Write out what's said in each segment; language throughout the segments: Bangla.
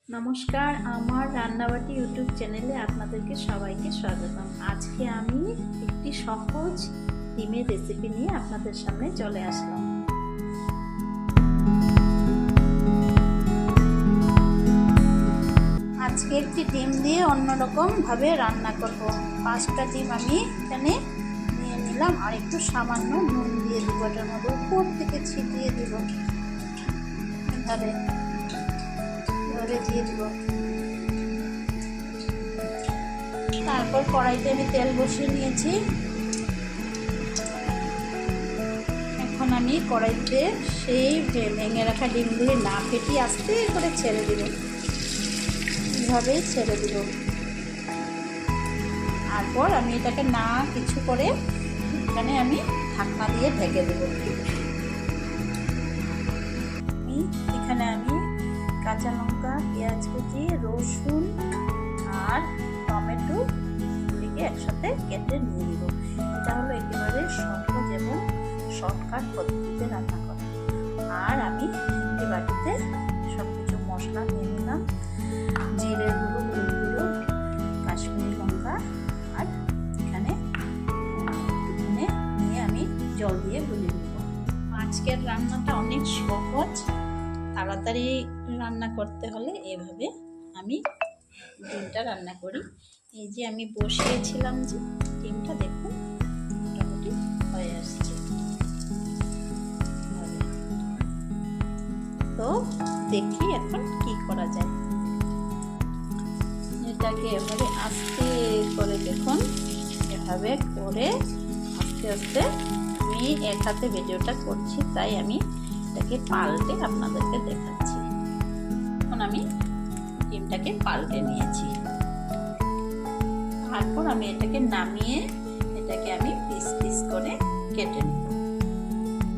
নমস্কার, আমার রান্নাবাটি ইউটিউব চ্যানেলে আপনাদেরকে সবাইকে স্বাগতম। আজকে আমি একটি সহজ ডিমের রেসিপি নিয়ে আপনাদের সামনে চলে আসলাম। আজকে একটি ডিম দিয়ে অন্যরকম ভাবে রান্না করব। 5টা ডিম আমি এখানে নিয়ে নিলাম আর একটু সামান্য নুন দিয়ে দিব, এটার মধ্যে উপর থেকে ছিটিয়ে দিব, এভাবে দিয়ে দিব। তারপর কড়াইতে আমি তেল বসিয়ে নিয়েছি। এখন আমি কড়াইতে সেই ভেঙে রাখা ডিমগুলি না ফেটিয়ে আস্তে করে ছেড়ে দিব, এইভাবেই ছেড়ে দিব। তারপর আমি এটাকে না কিছু করে এখানে আমি ঢাকনা দিয়ে ঢেকে দেব। এখানে আমি কাঁচা লঙ্কা, পেঁয়াজ কুচি, রসুন আর টমেটো এগুলিকে একসাথে কেটে নিয়ে নিব। এটা হলো একেবারে সহজ এবং শর্টকাট পদ্ধতিতে রান্না করা। আর আমি একটি বাটিতে সব কিছু মশলা নিয়ে নিলাম, জিরে গুঁড়ো, হলুদ গুঁড়ো, কাশ্মীরি লঙ্কা আর এখানে নিয়ে আমি জল দিয়ে গুলিয়ে নেব। আজকের রান্নাটা অনেক সহজ, তাড়াতাড়ি রান্না করতে হলে এভাবে আমি ডিমটা রান্না করি। এই যে আমি বসিয়েছিলাম যে ডিমটা, দেখুন মোটামুটি হয়ে আসছে। তো দেখি এখন কি করা যায়। এটাকে এভাবে আস্তে করে দেখুন, এভাবে করে আস্তে আস্তে আমি এক হাতে ভিডিওটা করছি, তাই আমি এটাকে পাল্টে আপনাদেরকে দেখাচ্ছি। এখন আমি ডিমটাকে পাল্টে নিয়েছি। তারপর আমি এটাকে নামিয়ে এটাকে আমি পিস পিস করে কেটে নেব।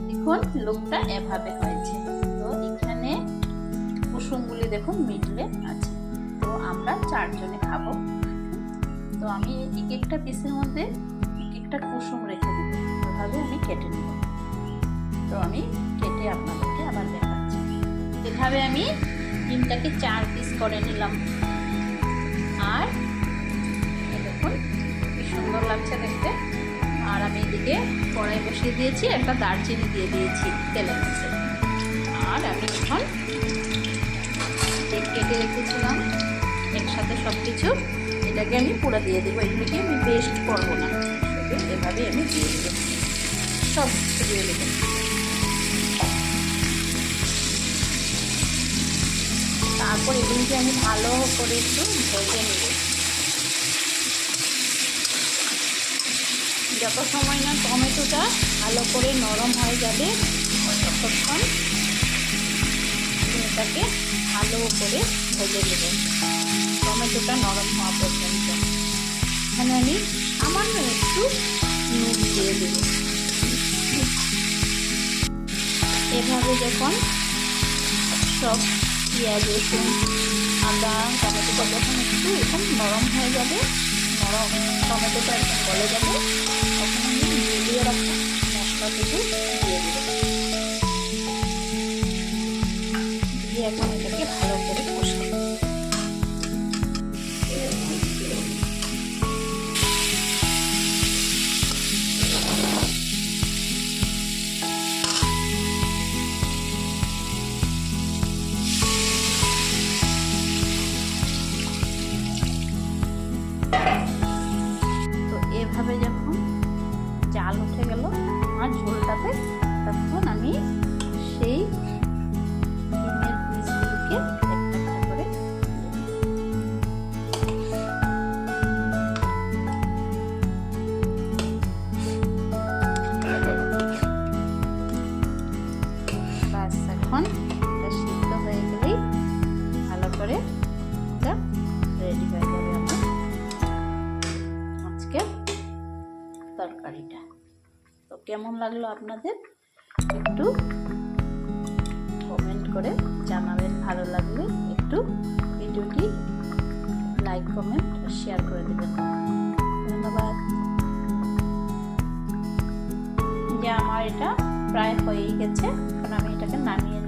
দেখুন লুকটা এভাবে হয়েছে। তো এখানে কুসুমগুলি দেখুন মিডলে আছে, তো আমরা 4 জনে খাবো। তো আমি এক একটা পিসের মধ্যে এক একটা কুসুম রেখে দেব, এভাবে আমি কেটে নেব। তো আমি কেটে আপনাদেরকে আবার দেখাচ্ছি। এভাবে আমি ডিমটাকে 4 পিস করে নিলাম। আর দেখুন কি সুন্দর লাগছে দেখতে। আর আমি এদিকে কড়াই বসিয়ে দিয়েছি, একটা দারচিনি দিয়ে দিয়েছি তেলের মধ্যে। আর আমি এখন কেটে রেখেছিলাম একসাথে সব কিছু, এটাকে আমি পুরো দিয়ে দেবো। এগুলিকে আমি পেস্ট করবো না, এভাবেই আমি দিয়ে দেবো, সব দিয়ে দেবো। তারপর এগুলিকে আমি ভালো করে একটু ভেজে নেব। যত সময় না টমেটোটা ভালো করে নরম হয়ে যাবে ততক্ষণ এটাকে ভালো করে ভেজে নেব, টমেটোটা নরম হওয়া পর্যন্ত। এখানে আমি সামান্য একটু নুন দিয়ে দেব। এভাবে যখন সব পেঁয়াজ, রসুন, আদা, টমেটোটা যখন একটু এরকম নরম হয়ে যাবে, নরম টমেটোটা একদম গলে যাবে, তখন আমি মিলিয়ে রাখা মশলাটুকু দিয়ে দেবো। দিয়ে এখন এটাকে ভালো করে কষাবো। এভাবে যখন জাল উঠে গেল আমার ঝোলটাতে, তখন আমি সেই ডিমের পিসগুলোকে একটা একটা করে বাস। এখন এটা সিদ্ধ হয়ে গেলেই ভালো করে এটা রেডি হয়ে যাবে আমার আজকে তরকারিটা। তো কেমন লাগলো আপনাদের একটু কমেন্ট করে জানাবেন। ভালো লাগলে একটু ভিডিওটি লাইক, কমেন্ট, শেয়ার করে দেবেন। ধন্যবাদ। যে আমার এটা প্রায় হয়েই গেছে, এখন আমি এটাকে নামিয়ে